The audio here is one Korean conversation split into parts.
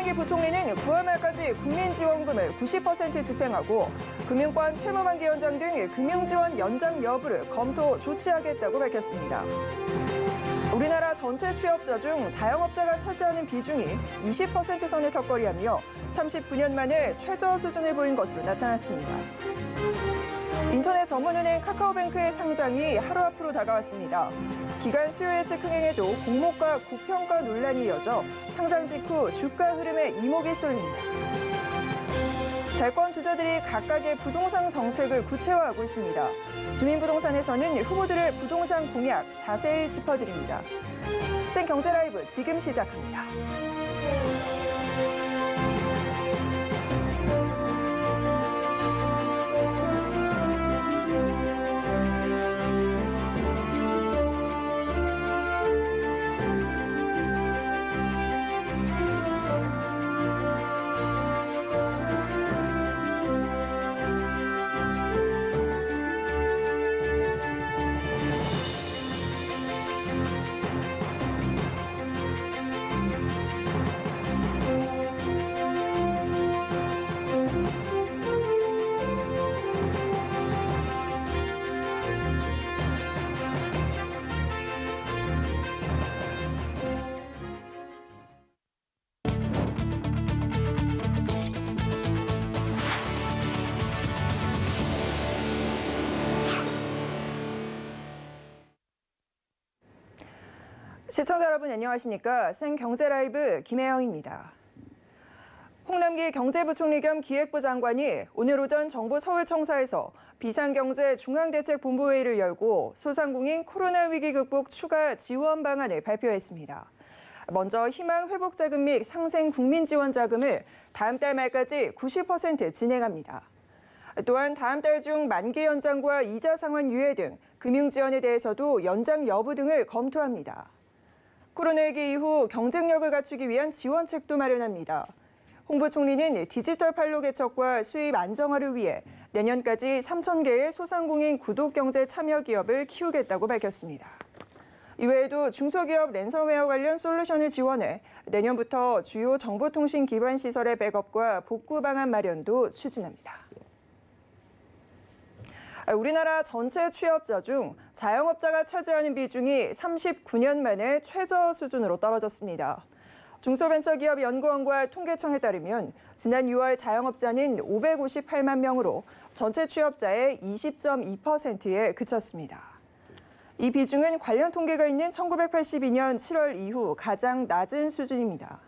홍남기 부총리는 9월 말까지 국민지원금을 90% 집행하고 금융권 최무만기 원장 등 금융지원 연장 여부를 검토 조치하겠다고 밝혔습니다. 우리나라 전체 취업자 중 자영업자가 차지하는 비중이 20% 선을 턱걸이하며 39년 만에 최저 수준을 보인 것으로 나타났습니다. 인터넷 전문은행 카카오뱅크의 상장이 하루 앞으로 다가왔습니다. 기간 수요 예측 흥행에도 공모가 고평가 논란이 이어져 상장 직후 주가 흐름에 이목이 쏠립니다. 대권 주자들이 각각의 부동산 정책을 구체화하고 있습니다. 주민부동산에서는 후보들의 부동산 공약 자세히 짚어드립니다. 생경제라이브 지금 시작합니다. 시청자 여러분 안녕하십니까? 생경제라이브 김혜영입니다. 홍남기 경제부총리 겸 기획부 장관이 오늘 오전 정부 서울청사에서 비상경제 중앙대책본부회의를 열고 소상공인 코로나 위기 극복 추가 지원 방안을 발표했습니다. 먼저 희망회복자금 및 상생국민지원자금을 다음 달 말까지 90% 진행합니다. 또한 다음 달 중 만기 연장과 이자 상환 유예 등 금융지원에 대해서도 연장 여부 등을 검토합니다. 코로나19 이후 경쟁력을 갖추기 위한 지원책도 마련합니다. 홍 부총리는 디지털 판로 개척과 수입 안정화를 위해 내년까지 3,000개의 소상공인 구독경제 참여 기업을 키우겠다고 밝혔습니다. 이외에도 중소기업 랜섬웨어 관련 솔루션을 지원해 내년부터 주요 정보통신 기반 시설의 백업과 복구 방안 마련도 추진합니다. 우리나라 전체 취업자 중 자영업자가 차지하는 비중이 39년 만에 최저 수준으로 떨어졌습니다. 중소벤처기업연구원과 통계청에 따르면 지난 6월 자영업자는 558만 명으로 전체 취업자의 20.2%에 그쳤습니다. 이 비중은 관련 통계가 있는 1982년 7월 이후 가장 낮은 수준입니다.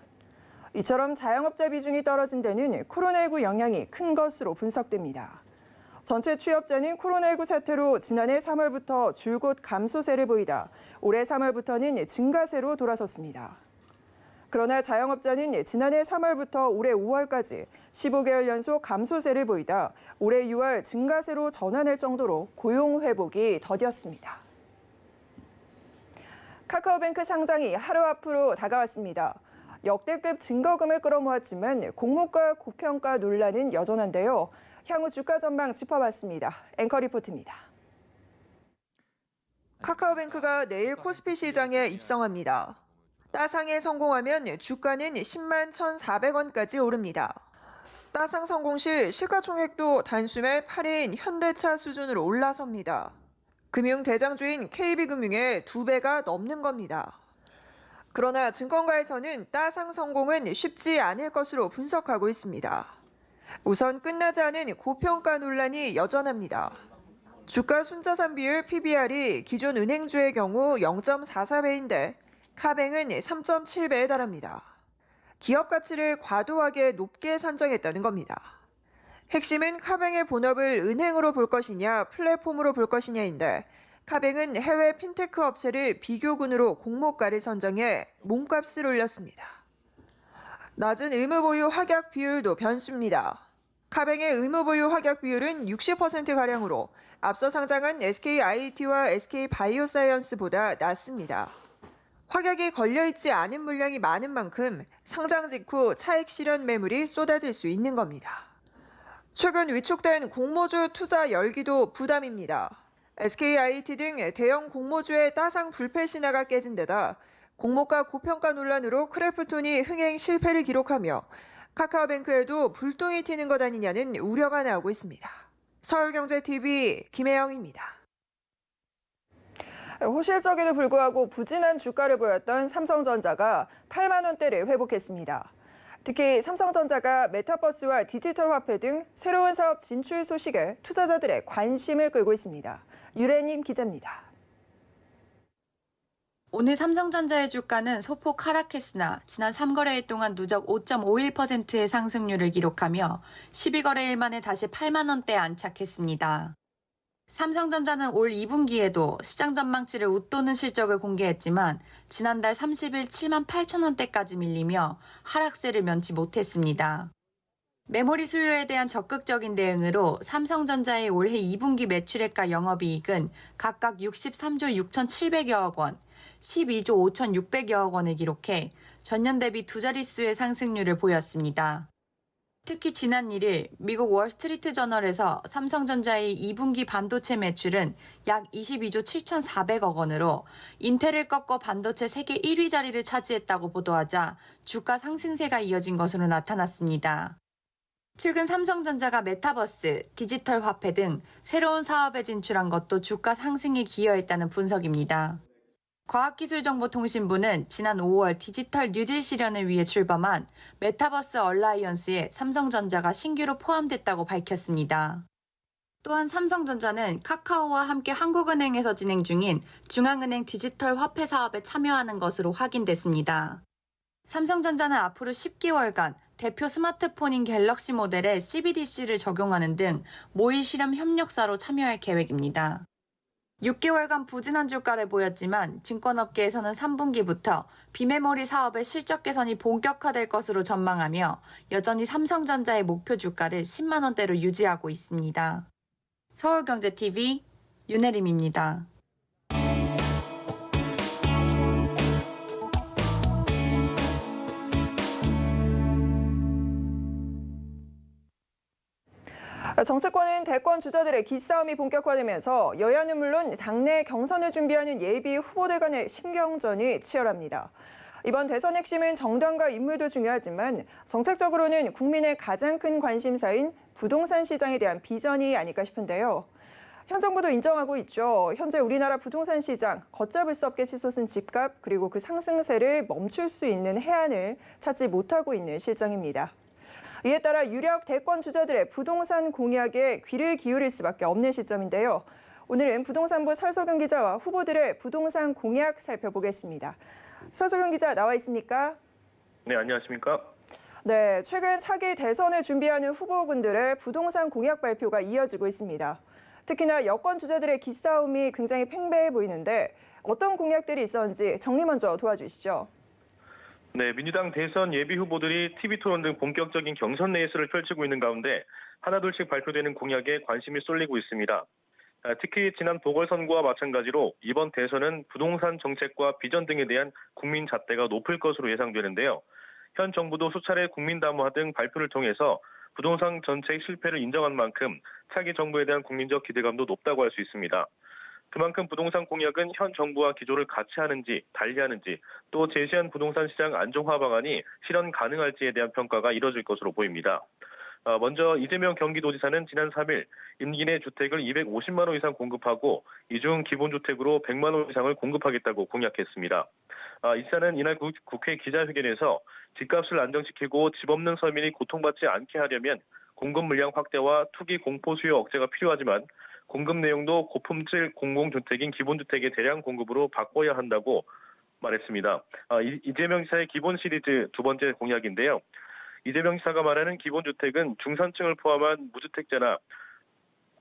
이처럼 자영업자 비중이 떨어진 데는 코로나19 영향이 큰 것으로 분석됩니다. 전체 취업자는 코로나19 사태로 지난해 3월부터 줄곧 감소세를 보이다 올해 3월부터는 증가세로 돌아섰습니다. 그러나 자영업자는 지난해 3월부터 올해 5월까지 15개월 연속 감소세를 보이다 올해 6월 증가세로 전환할 정도로 고용 회복이 더뎠습니다. 카카오뱅크 상장이 하루 앞으로 다가왔습니다. 역대급 증거금을 끌어모았지만 공모가 고평가 논란은 여전한데요. 향후 주가 전망 짚어봤습니다. 앵커 리포트입니다. 카카오뱅크가 내일 코스피 시장에 입성합니다. 따상에 성공하면 주가는 10만 1,400원까지 오릅니다. 따상 성공 시 시가총액도 단숨에 8인 현대차 수준으로 올라섭니다. 금융 대장주인 KB금융의 2배가 넘는 겁니다. 그러나 증권가에서는 따상 성공은 쉽지 않을 것으로 분석하고 있습니다. 우선 끝나지 않은 고평가 논란이 여전합니다. 주가 순자산 비율 PBR이 기존 은행주의 경우 0.44배인데 카뱅은 3.7배에 달합니다. 기업 가치를 과도하게 높게 산정했다는 겁니다. 핵심은 카뱅의 본업을 은행으로 볼 것이냐 플랫폼으로 볼 것이냐인데 카뱅은 해외 핀테크 업체를 비교군으로 공모가를 선정해 몸값을 올렸습니다. 낮은 의무보유 확약 비율도 변수입니다. 카뱅의 의무보유 확약 비율은 60%가량으로 앞서 상장한 SKIT와 SK바이오사이언스보다 낮습니다. 확약이 걸려있지 않은 물량이 많은 만큼 상장 직후 차익 실현 매물이 쏟아질 수 있는 겁니다. 최근 위축된 공모주 투자 열기도 부담입니다. SKIT 등 대형 공모주의 따상 불패 신화가 깨진 데다 공모가 고평가 논란으로 크래프톤이 흥행 실패를 기록하며 카카오뱅크에도 불똥이 튀는 것 아니냐는 우려가 나오고 있습니다. 서울경제TV 김혜영입니다. 호실적에도 불구하고 부진한 주가를 보였던 삼성전자가 8만 원대를 회복했습니다. 특히 삼성전자가 메타버스와 디지털 화폐 등 새로운 사업 진출 소식에 투자자들의 관심을 끌고 있습니다. 유래님 기자입니다. 오늘 삼성전자의 주가는 소폭 하락했으나 지난 3거래일 동안 누적 5.51%의 상승률을 기록하며 12거래일 만에 다시 8만 원대에 안착했습니다. 삼성전자는 올 2분기에도 시장 전망치를 웃도는 실적을 공개했지만 지난달 30일 7만 8천 원대까지 밀리며 하락세를 면치 못했습니다. 메모리 수요에 대한 적극적인 대응으로 삼성전자의 올해 2분기 매출액과 영업이익은 각각 63조 6,700여억 원, 12조 5,600여억 원을 기록해 전년 대비 두 자릿수의 상승률을 보였습니다. 특히 지난 1일 미국 월스트리트 저널에서 삼성전자의 2분기 반도체 매출은 약 22조 7,400억 원으로 인텔을 꺾고 반도체 세계 1위 자리를 차지했다고 보도하자 주가 상승세가 이어진 것으로 나타났습니다. 최근 삼성전자가 메타버스, 디지털 화폐 등 새로운 사업에 진출한 것도 주가 상승에 기여했다는 분석입니다. 과학기술정보통신부는 지난 5월 디지털 뉴딜 실현을 위해 출범한 메타버스 얼라이언스에 삼성전자가 신규로 포함됐다고 밝혔습니다. 또한 삼성전자는 카카오와 함께 한국은행에서 진행 중인 중앙은행 디지털 화폐 사업에 참여하는 것으로 확인됐습니다. 삼성전자는 앞으로 10개월간 대표 스마트폰인 갤럭시 모델에 CBDC를 적용하는 등 모의 실험 협력사로 참여할 계획입니다. 6개월간 부진한 주가를 보였지만 증권업계에서는 3분기부터 비메모리 사업의 실적 개선이 본격화될 것으로 전망하며 여전히 삼성전자의 목표 주가를 10만 원대로 유지하고 있습니다. 서울경제TV 윤혜림입니다. 정치권은 대권 주자들의 기싸움이 본격화되면서 여야는 물론 당내 경선을 준비하는 예비 후보들 간의 신경전이 치열합니다. 이번 대선 핵심은 정당과 인물도 중요하지만 정책적으로는 국민의 가장 큰 관심사인 부동산 시장에 대한 비전이 아닐까 싶은데요. 현 정부도 인정하고 있죠. 현재 우리나라 부동산 시장 걷잡을 수 없게 치솟은 집값 그리고 그 상승세를 멈출 수 있는 해안을 찾지 못하고 있는 실정입니다. 이에 따라 유력 대권 주자들의 부동산 공약에 귀를 기울일 수밖에 없는 시점인데요. 오늘은 부동산부 설석윤 기자와 후보들의 부동산 공약 살펴보겠습니다. 설석윤 기자 나와 있습니까? 네, 안녕하십니까? 네, 최근 차기 대선을 준비하는 후보군들의 부동산 공약 발표가 이어지고 있습니다. 특히나 여권 주자들의 기싸움이 굉장히 팽배해 보이는데 어떤 공약들이 있었는지 정리 먼저 도와주시죠. 네, 민주당 대선 예비 후보들이 TV토론 등 본격적인 경선 레이스를 펼치고 있는 가운데 하나둘씩 발표되는 공약에 관심이 쏠리고 있습니다. 특히 지난 보궐선거와 마찬가지로 이번 대선은 부동산 정책과 비전 등에 대한 국민 잣대가 높을 것으로 예상되는데요. 현 정부도 수차례 국민담화 등 발표를 통해서 부동산 정책 실패를 인정한 만큼 차기 정부에 대한 국민적 기대감도 높다고 할 수 있습니다. 그만큼 부동산 공약은 현 정부와 기조를 같이 하는지 달리하는지 또 제시한 부동산 시장 안정화 방안이 실현 가능할지에 대한 평가가 이뤄질 것으로 보입니다. 먼저 이재명 경기도지사는 지난 3일 임기 내 주택을 250만 호 이상 공급하고 이 중 기본주택으로 100만 호 이상을 공급하겠다고 공약했습니다. 이 지사는 이날 국회 기자회견에서 집값을 안정시키고 집 없는 서민이 고통받지 않게 하려면 공급 물량 확대와 투기 공포 수요 억제가 필요하지만 공급 내용도 고품질 공공주택인 기본주택의 대량 공급으로 바꿔야 한다고 말했습니다. 이재명 지사의 기본 시리즈 두 번째 공약인데요. 이재명 지사가 말하는 기본주택은 중산층을 포함한 무주택자나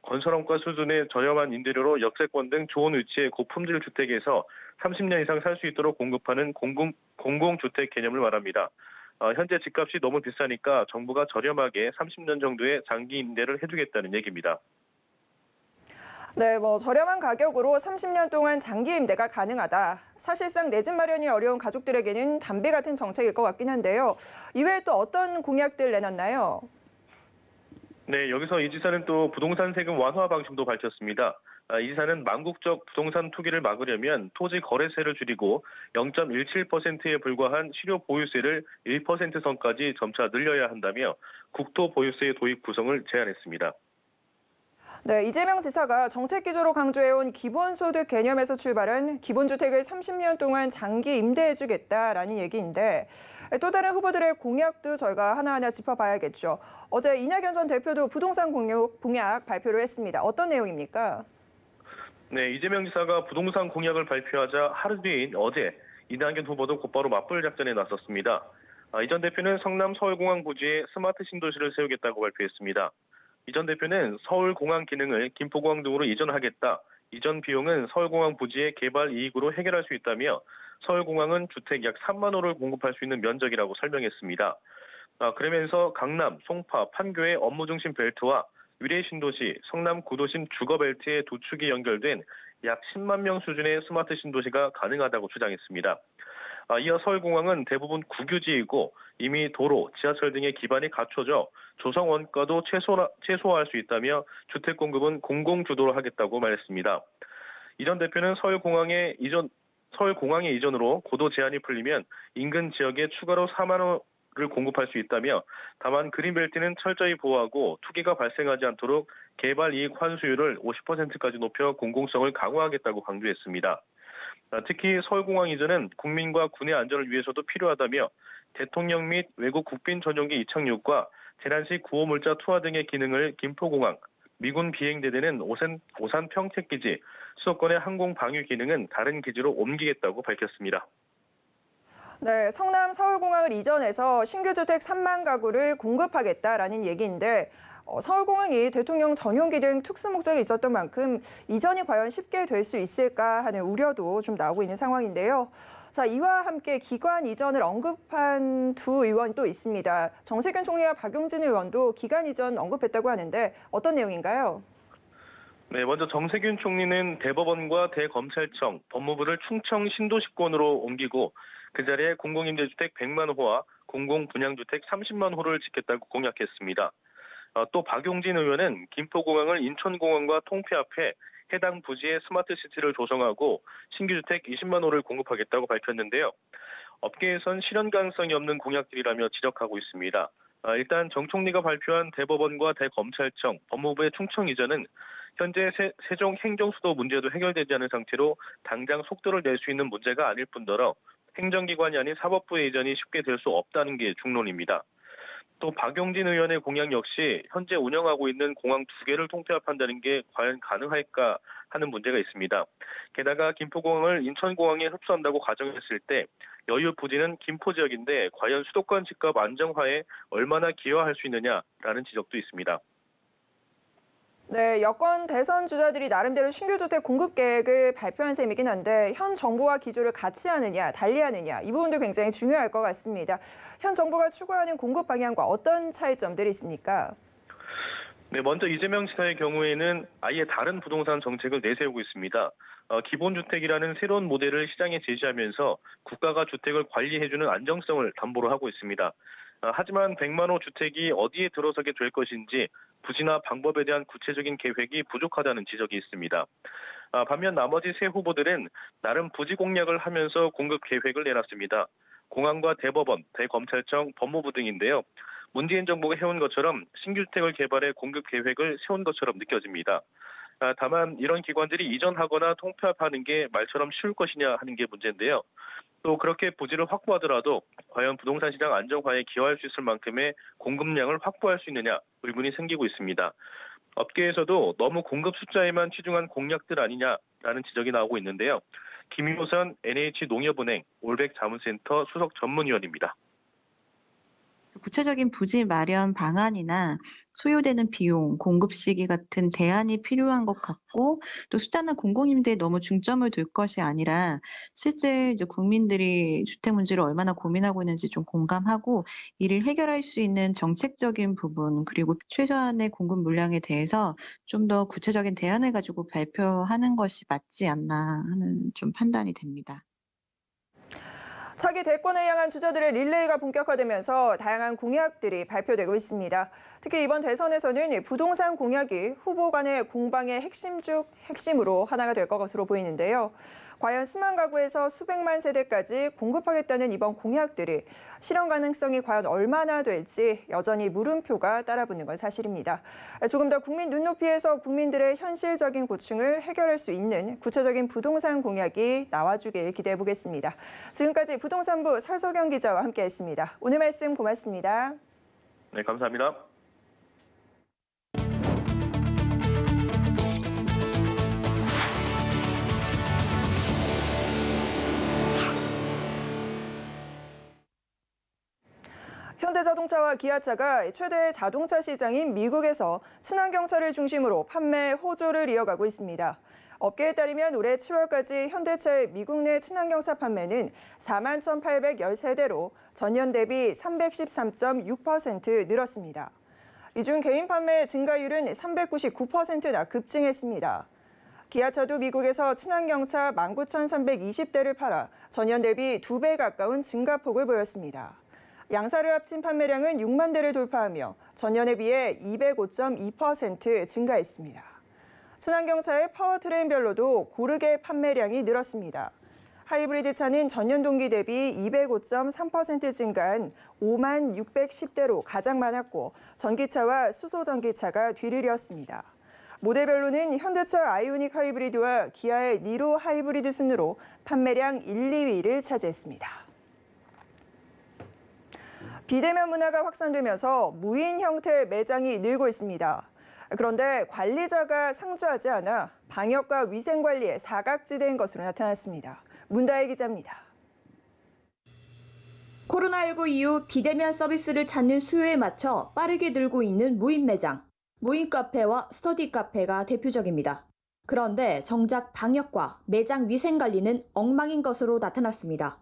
건설원가 수준의 저렴한 임대료로 역세권 등 좋은 위치의 고품질 주택에서 30년 이상 살 수 있도록 공급하는 공공주택 개념을 말합니다. 현재 집값이 너무 비싸니까 정부가 저렴하게 30년 정도의 장기 임대를 해주겠다는 얘기입니다. 네, 저렴한 가격으로 30년 동안 장기 임대가 가능하다. 사실상 내 집 마련이 어려운 가족들에게는 담배 같은 정책일 것 같긴 한데요. 이외에 또 어떤 공약들 내놨나요? 네, 여기서 이 지사는 또 부동산 세금 완화 방침도 밝혔습니다. 이 지사는 망국적 부동산 투기를 막으려면 토지 거래세를 줄이고 0.17%에 불과한 실효 보유세를 1% 선까지 점차 늘려야 한다며 국토 보유세 도입 구성을 제안했습니다. 네, 이재명 지사가 정책 기조로 강조해온 기본소득 개념에서 출발한 기본주택을 30년 동안 장기 임대해주겠다라는 얘기인데 또 다른 후보들의 공약도 저희가 하나하나 짚어봐야겠죠. 어제 이낙연 전 대표도 부동산 공약 발표를 했습니다. 어떤 내용입니까? 네, 이재명 지사가 부동산 공약을 발표하자 하루 뒤인 어제 이낙연 후보도 곧바로 맞불 작전에 나섰습니다. 이 전 대표는 성남 서울공항 부지에 스마트 신도시를 세우겠다고 발표했습니다. 이 전 대표는 서울공항 기능을 김포공항 등으로 이전하겠다. 이전 비용은 서울공항 부지의 개발 이익으로 해결할 수 있다며 서울공항은 주택 약 3만 호를 공급할 수 있는 면적이라고 설명했습니다. 그러면서 강남, 송파, 판교의 업무 중심 벨트와 위례 신도시, 성남 구도심 주거벨트의 두 축이 연결된 약 10만 명 수준의 스마트 신도시가 가능하다고 주장했습니다. 이어 서울공항은 대부분 국유지이고 이미 도로, 지하철 등의 기반이 갖춰져 조성 원가도 최소화할 수 있다며 주택 공급은 공공주도로 하겠다고 말했습니다. 이 전 대표는 서울공항의 이전으로 고도 제한이 풀리면 인근 지역에 추가로 4만 호를 공급할 수 있다며 다만 그린벨트는 철저히 보호하고 투기가 발생하지 않도록 개발 이익 환수율을 50%까지 높여 공공성을 강화하겠다고 강조했습니다. 특히 서울공항 이전은 국민과 군의 안전을 위해서도 필요하다며 대통령 및 외국 국빈 전용기 이착륙과 재난 시 구호물자 투하 등의 기능을 김포공항, 미군 비행대대는 오산 평택기지, 수도권의 항공 방위 기능은 다른 기지로 옮기겠다고 밝혔습니다. 네, 성남 서울공항을 이전해서 신규 주택 3만 가구를 공급하겠다라는 얘기인데 서울공항이 대통령 전용기 등 특수 목적이 있었던 만큼 이전이 과연 쉽게 될 수 있을까 하는 우려도 좀 나오고 있는 상황인데요. 자, 이와 함께 기관 이전을 언급한 두 의원이 또 있습니다. 정세균 총리와 박용진 의원도 기관 이전 언급했다고 하는데 어떤 내용인가요? 네, 먼저 정세균 총리는 대법원과 대검찰청, 법무부를 충청 신도시권으로 옮기고 그 자리에 공공임대주택 100만 호와 공공분양주택 30만 호를 짓겠다고 공약했습니다. 또 박용진 의원은 김포공항을 인천공항과 통폐합해 해당 부지에 스마트시티를 조성하고 신규주택 20만 호를 공급하겠다고 밝혔는데요. 업계에선 실현 가능성이 없는 공약들이라며 지적하고 있습니다. 일단 정 총리가 발표한 대법원과 대검찰청, 법무부의 충청 이전은 현재 세종 행정수도 문제도 해결되지 않은 상태로 당장 속도를 낼 수 있는 문제가 아닐 뿐더러 행정기관이 아닌 사법부의 이전이 쉽게 될 수 없다는 게 중론입니다. 또 박용진 의원의 공약 역시 현재 운영하고 있는 공항 2개를 통폐합한다는 게 과연 가능할까 하는 문제가 있습니다. 게다가 김포공항을 인천공항에 흡수한다고 가정했을 때 여유 부지는 김포 지역인데 과연 수도권 집값 안정화에 얼마나 기여할 수 있느냐라는 지적도 있습니다. 네, 여권 대선 주자들이 나름대로 신규 주택 공급 계획을 발표한 셈이긴 한데 현 정부와 기조를 같이 하느냐, 달리 하느냐 이 부분도 굉장히 중요할 것 같습니다. 현 정부가 추구하는 공급 방향과 어떤 차이점들이 있습니까? 네, 먼저 이재명 지사의 경우에는 아예 다른 부동산 정책을 내세우고 있습니다. 기본주택이라는 새로운 모델을 시장에 제시하면서 국가가 주택을 관리해주는 안정성을 담보로 하고 있습니다. 하지만 100만 호 주택이 어디에 들어서게 될 것인지 부지나 방법에 대한 구체적인 계획이 부족하다는 지적이 있습니다. 반면 나머지 세 후보들은 나름 부지 공략을 하면서 공급 계획을 내놨습니다. 공항과 대법원, 대검찰청, 법무부 등인데요. 문재인 정부가 해온 것처럼 신규 주택을 개발해 공급 계획을 세운 것처럼 느껴집니다. 다만 이런 기관들이 이전하거나 통폐합하는 게 말처럼 쉬울 것이냐 하는 게 문제인데요. 또 그렇게 부지를 확보하더라도 과연 부동산 시장 안정화에 기여할 수 있을 만큼의 공급량을 확보할 수 있느냐 의문이 생기고 있습니다. 업계에서도 너무 공급 숫자에만 치중한 공약들 아니냐라는 지적이 나오고 있는데요. 김효선 NH농협은행 올백자문센터 수석 전문위원입니다. 구체적인 부지 마련 방안이나 소요되는 비용, 공급 시기 같은 대안이 필요한 것 같고 또 숫자나 공공임대에 너무 중점을 둘 것이 아니라 실제 이제 국민들이 주택 문제를 얼마나 고민하고 있는지 좀 공감하고 이를 해결할 수 있는 정책적인 부분 그리고 최소한의 공급 물량에 대해서 좀 더 구체적인 대안을 가지고 발표하는 것이 맞지 않나 하는 좀 판단이 됩니다. 차기 대권을 향한 주자들의 릴레이가 본격화되면서 다양한 공약들이 발표되고 있습니다. 특히 이번 대선에서는 부동산 공약이 후보 간의 공방의 핵심 중 핵심으로 하나가 될 것으로 보이는데요. 과연 수만 가구에서 수백만 세대까지 공급하겠다는 이번 공약들이 실현 가능성이 과연 얼마나 될지 여전히 물음표가 따라붙는 건 사실입니다. 조금 더 국민 눈높이에서 국민들의 현실적인 고충을 해결할 수 있는 구체적인 부동산 공약이 나와주길 기대해 보겠습니다. 지금까지 부동산부 설석영 기자와 함께했습니다. 오늘 말씀 고맙습니다. 네, 감사합니다. 현대자동차와 기아차가 최대 자동차 시장인 미국에서 친환경차를 중심으로 판매 호조를 이어가고 있습니다. 업계에 따르면 올해 7월까지 현대차의 미국 내 친환경차 판매는 41,813대로 전년 대비 313.6% 늘었습니다. 이 중 개인 판매 증가율은 399%나 급증했습니다. 기아차도 미국에서 친환경차 19,320대를 팔아 전년 대비 2배 가까운 증가폭을 보였습니다. 양사를 합친 판매량은 6만 대를 돌파하며 전년에 비해 205.2% 증가했습니다. 친환경차의 파워트레인별로도 고르게 판매량이 늘었습니다. 하이브리드 차는 전년 동기 대비 205.3% 증가한 5만 610대로 가장 많았고 전기차와 수소전기차가 뒤를 이었습니다. 모델별로는 현대차 아이오닉 하이브리드와 기아의 니로 하이브리드 순으로 판매량 1, 2위를 차지했습니다. 비대면 문화가 확산되면서 무인 형태의 매장이 늘고 있습니다. 그런데 관리자가 상주하지 않아 방역과 위생 관리에 사각지대인 것으로 나타났습니다. 문다혜 기자입니다. 코로나19 이후 비대면 서비스를 찾는 수요에 맞춰 빠르게 늘고 있는 무인 매장. 무인 카페와 스터디 카페가 대표적입니다. 그런데 정작 방역과 매장 위생 관리는 엉망인 것으로 나타났습니다.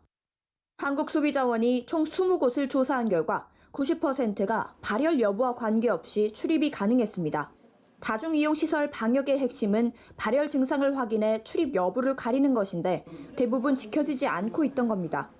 한국소비자원이 총 20곳을 조사한 결과 90%가 발열 여부와 관계없이 출입이 가능했습니다. 다중이용시설 방역의 핵심은 발열 증상을 확인해 출입 여부를 가리는 것인데 대부분 지켜지지 않고 있던 겁니다.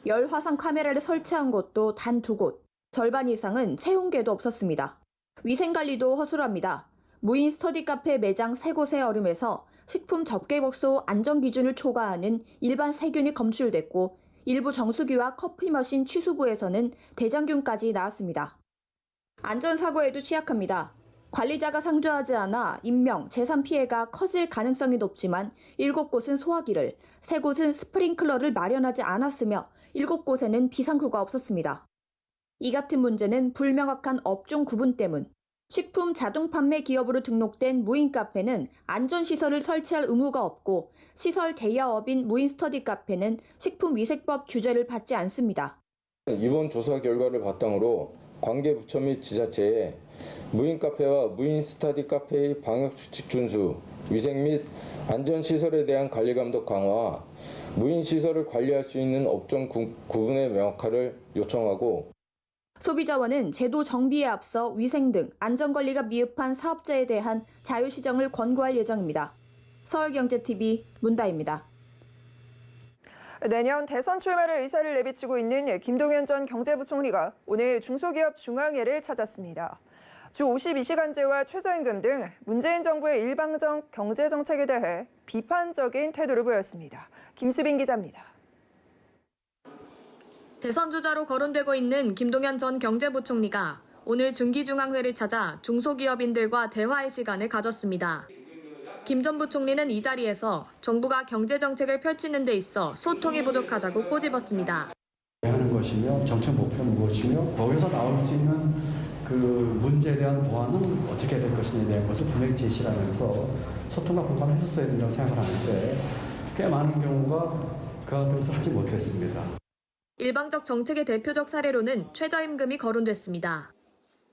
열 화상 카메라를 설치한 곳도 단 2곳, 절반 이상은 채운 개도 없었습니다. 위생관리도 허술합니다. 무인 스터디 카페 매장 3곳의 얼음에서 식품 접객업소 안전기준을 초과하는 일반 세균이 검출됐고 일부 정수기와 커피 머신 취수부에서는 대장균까지 나왔습니다. 안전사고에도 취약합니다. 관리자가 상주하지 않아 인명, 재산 피해가 커질 가능성이 높지만 7곳은 소화기를, 3곳은 스프링클러를 마련하지 않았으며 7곳에는 비상구가 없었습니다. 이 같은 문제는 불명확한 업종 구분 때문. 식품 자동 판매 기업으로 등록된 무인 카페는 안전시설을 설치할 의무가 없고 시설 대여업인 무인 스터디 카페는 식품위생법 규제를 받지 않습니다. 이번 조사 결과를 바탕으로 관계 부처 및 지자체에 무인 카페와 무인 스터디 카페의 방역수칙 준수, 위생 및 안전시설에 대한 관리 감독 강화, 무인 시설을 관리할 수 있는 업종 구분의 명확화를 요청하고 소비자원은 제도 정비에 앞서 위생 등 안전관리가 미흡한 사업자에 대한 자유시정을 권고할 예정입니다. 서울경제TV 문다입니다. 내년 대선 출마를 의사를 내비치고 있는 김동연 전 경제부총리가 오늘 중소기업 중앙회를 찾았습니다. 주 52시간제와 최저임금 등 문재인 정부의 일방적 경제정책에 대해 비판적인 태도를 보였습니다. 김수빈 기자입니다. 대선 주자로 거론되고 있는 김동연 전 경제부총리가 오늘 중기중앙회를 찾아 중소기업인들과 대화의 시간을 가졌습니다. 김 전 부총리는 이 자리에서 정부가 경제정책을 펼치는 데 있어 소통이 부족하다고 꼬집었습니다. 하는 것이며 정책 목표는 무엇이며 거기서 나올 수 있는 그 문제에 대한 보완은 어떻게 될 것이냐에 대한 것을 분명히 제시를 하면서 소통과 공감을 했었어야 된다고 생각을 하는데 꽤 많은 경우가 그 같은 것을 하지 못했습니다. 일방적 정책의 대표적 사례로는 최저임금이 거론됐습니다.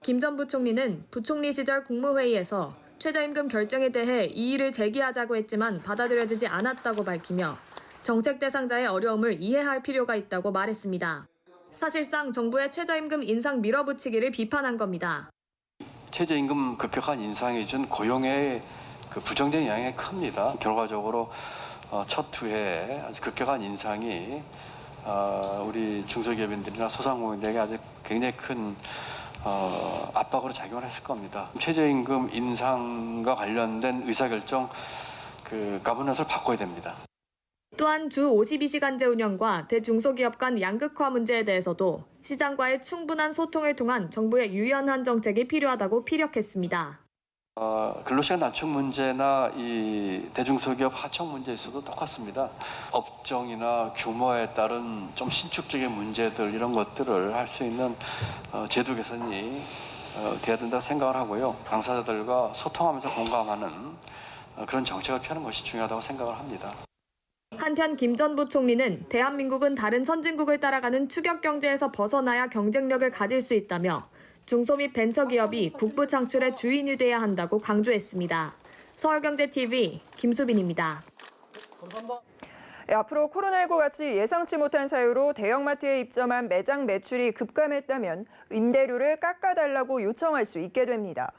김 전 부총리는 부총리 시절 국무회의에서 최저임금 결정에 대해 이의를 제기하자고 했지만 받아들여지지 않았다고 밝히며 정책 대상자의 어려움을 이해할 필요가 있다고 말했습니다. 사실상 정부의 최저임금 인상 밀어붙이기를 비판한 겁니다. 최저임금 급격한 인상이 준 고용에 부정적인 영향이 큽니다. 결과적으로 첫 투에 아주 급격한 인상이 우리 중소기업인들이나 소상공인들에게 아주 굉장히 큰 압박으로 작용을 했을 겁니다. 최저임금 인상과 관련된 의사결정 가버넌스를 바꿔야 됩니다. 또한 주 52시간제 운영과 대중소기업 간 양극화 문제에 대해서도 시장과의 충분한 소통을 통한 정부의 유연한 정책이 필요하다고 피력했습니다. 근로시간 단축 문제나 이 대중소기업 하청 문제에서도 똑같습니다. 업종이나 규모에 따른 좀 신축적인 문제들 이런 것들을 할 수 있는 제도 개선이 돼야 된다고 생각을 하고요. 당사자들과 소통하면서 공감하는 그런 정책을 펴는 것이 중요하다고 생각을 합니다. 한편 김 전 부총리는 대한민국은 다른 선진국을 따라가는 추격 경제에서 벗어나야 경쟁력을 가질 수 있다며 중소 및 벤처기업이 국부 창출의 주인이 돼야 한다고 강조했습니다. 서울경제TV 김수빈입니다. 앞으로 코로나19 같이 예상치 못한 사유로 대형마트에 입점한 매장 매출이 급감했다면 임대료를 깎아달라고 요청할 수 있게 됩니다.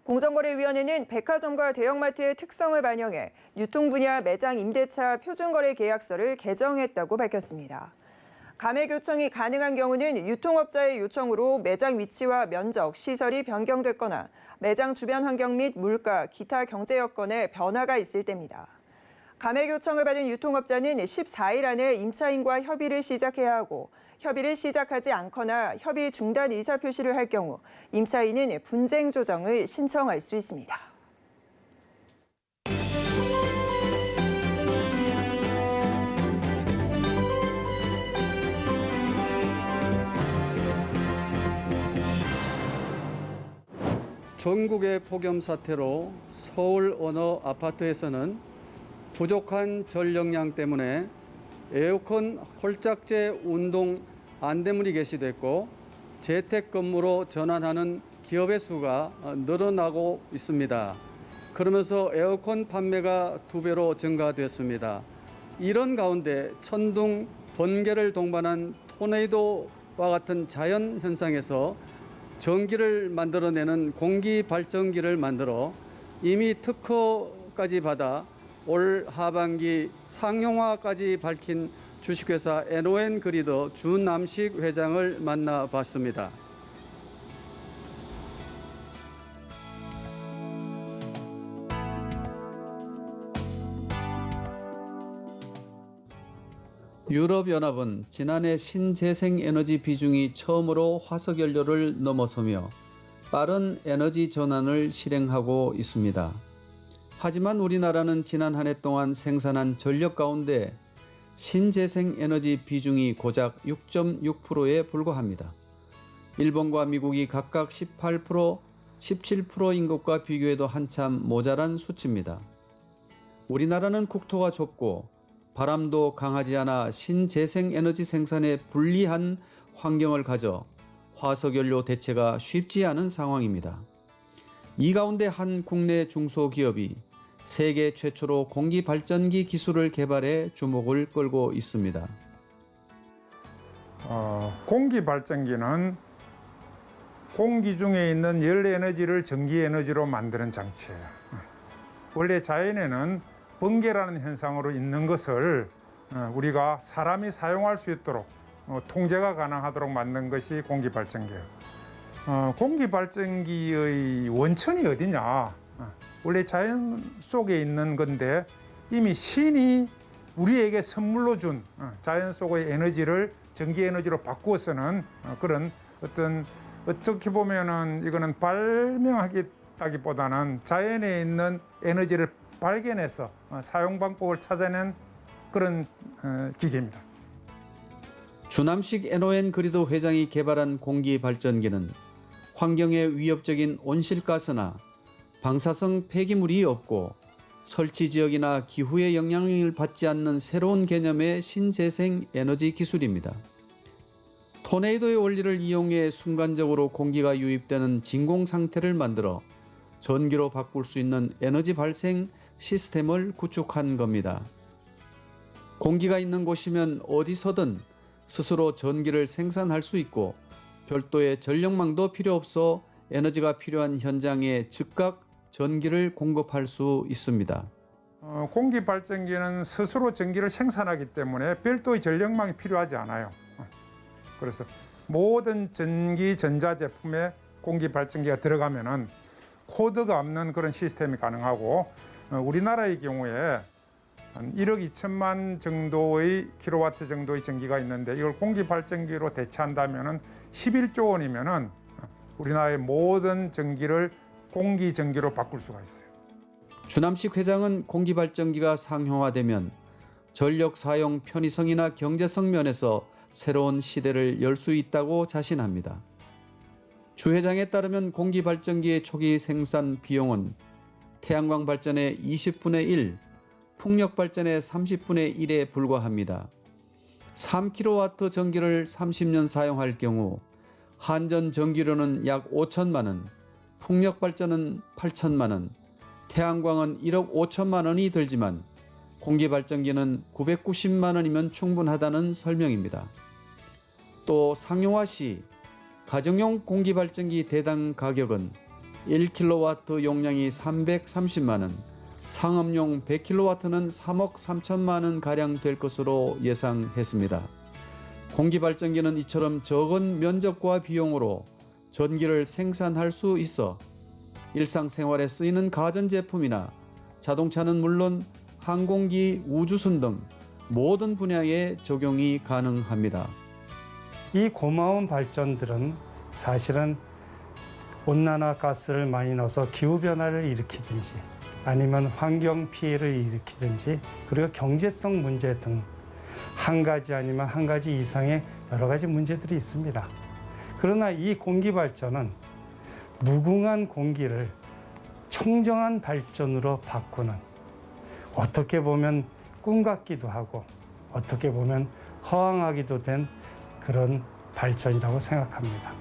공정거래위원회는 백화점과 대형마트의 특성을 반영해 유통 분야 매장 임대차 표준거래 계약서를 개정했다고 밝혔습니다. 감액 요청이 가능한 경우는 유통업자의 요청으로 매장 위치와 면적, 시설이 변경됐거나 매장 주변 환경 및 물가, 기타 경제 여건에 변화가 있을 때입니다. 감액 요청을 받은 유통업자는 14일 안에 임차인과 협의를 시작해야 하고 협의를 시작하지 않거나 협의 중단 의사표시를 할 경우 임차인은 분쟁 조정을 신청할 수 있습니다. 전국의 폭염 사태로 서울 어느 아파트에서는 부족한 전력량 때문에 에어컨 홀짝제 운동 안대문이 게시됐고 재택근무로 전환하는 기업의 수가 늘어나고 있습니다. 그러면서 에어컨 판매가 2배로 증가됐습니다. 이런 가운데 천둥, 번개를 동반한 토네이도와 같은 자연 현상에서 전기를 만들어내는 공기 발전기를 만들어 이미 특허까지 받아 올 하반기 상용화까지 밝힌 주식회사 NON그리드 주남식 회장을 만나봤습니다. 유럽연합은 지난해 신재생에너지 비중이 처음으로 화석연료를 넘어서며 빠른 에너지 전환을 실행하고 있습니다. 하지만 우리나라는 지난 한 해 동안 생산한 전력 가운데 신재생에너지 비중이 고작 6.6%에 불과합니다. 일본과 미국이 각각 18%, 17%인 것과 비교해도 한참 모자란 수치입니다. 우리나라는 국토가 좁고 바람도 강하지 않아 신재생에너지 생산에 불리한 환경을 가져 화석연료 대체가 쉽지 않은 상황입니다. 이 가운데 한 국내 중소기업이 세계 최초로 공기발전기 기술을 개발해 주목을 끌고 있습니다. 공기발전기는 공기 중에 있는 열에너지를 전기에너지로 만드는 장치예요. 원래 자연에는 번개라는 현상으로 있는 것을 우리가 사람이 사용할 수 있도록 통제가 가능하도록 만든 것이 공기발전기예요. 공기발전기의 원천이 어디냐? 원래 자연 속에 있는 건데 이미 신이 우리에게 선물로 준 자연 속의 에너지를 전기에너지로 바꾸어 쓰는 그런 어떻게 보면은 이거는 발명하기보다는 자연에 있는 에너지를 발견해서 사용 방법을 찾아낸 그런 기계입니다. 주남식 NON그리드 회장이 개발한 공기발전기는 환경에 위협적인 온실가스나 방사성 폐기물이 없고 설치 지역이나 기후의 영향을 받지 않는 새로운 개념의 신재생 에너지 기술입니다. 토네이도의 원리를 이용해 순간적으로 공기가 유입되는 진공 상태를 만들어 전기로 바꿀 수 있는 에너지 발생 시스템을 구축한 겁니다. 공기가 있는 곳이면 어디서든 스스로 전기를 생산할 수 있고 별도의 전력망도 필요 없어 에너지가 필요한 현장에 즉각 전기를 공급할 수 있습니다. 공기 발전기는 스스로 전기를 생산하기 때문에 별도의 전력망이 필요하지 않아요. 그래서 모든 전기 전자제품에 공기 발전기가 들어가면은 코드가 없는 그런 시스템이 가능하고, 우리나라의 경우에 한 1억 2천만 정도의 킬로와트 정도의 전기가 있는데, 이걸 공기 발전기로 대체한다면은 11조 원이면은 우리나라의 모든 전기를 공기 전기로 바꿀 수가 있어요. 주남식 회장은 공기 발전기가 상용화되면 전력 사용 편의성이나 경제성 면에서 새로운 시대를 열 수 있다고 자신합니다. 주 회장에 따르면 공기 발전기의 초기 생산 비용은 태양광 발전의 20분의 1, 풍력 발전의 30분의 1에 불과합니다. 3kW 전기를 30년 사용할 경우 한전 전기료는 약 5천만 원, 풍력 발전은 8천만 원, 태양광은 1억 5천만 원이 들지만 공기 발전기는 990만 원이면 충분하다는 설명입니다. 또 상용화 시 가정용 공기 발전기 대당 가격은 1kW 용량이 330만 원, 상업용 100kW는 3억 3천만 원 가량 될 것으로 예상했습니다. 공기 발전기는 이처럼 적은 면적과 비용으로 전기를 생산할 수 있어 일상생활에 쓰이는 가전제품이나 자동차는 물론 항공기, 우주선 등 모든 분야에 적용이 가능합니다. 이 고마운 발전들은 사실은 온난화 가스를 많이 넣어서 기후변화를 일으키든지 아니면 환경 피해를 일으키든지, 그리고 경제성 문제 등 한 가지 아니면 한 가지 이상의 여러 가지 문제들이 있습니다. 그러나 이 공기 발전은 무궁한 공기를 청정한 발전으로 바꾸는, 어떻게 보면 꿈 같기도 하고 어떻게 보면 허황하기도 된 그런 발전이라고 생각합니다.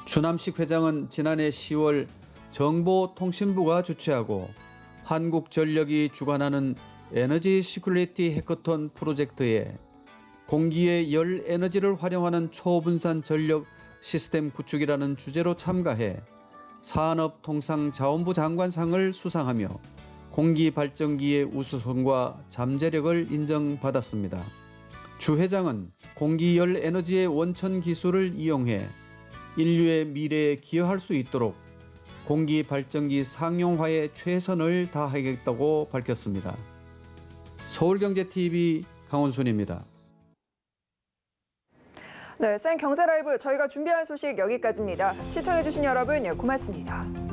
주남식 회장은 지난해 10월 정보통신부가 주최하고 한국전력이 주관하는 에너지 시큐리티 해커톤 프로젝트에 공기의 열 에너지를 활용하는 초분산 전력 시스템 구축이라는 주제로 참가해 산업통상자원부 장관상을 수상하며 공기 발전기의 우수성과 잠재력을 인정받았습니다. 주 회장은 공기 열 에너지의 원천 기술을 이용해 인류의 미래에 기여할 수 있도록 공기 발전기 상용화에 최선을 다하겠다고 밝혔습니다. 서울경제TV 강원순입니다. 네, 생경제라이브 저희가 준비한 소식 여기까지입니다. 시청해주신 여러분 고맙습니다.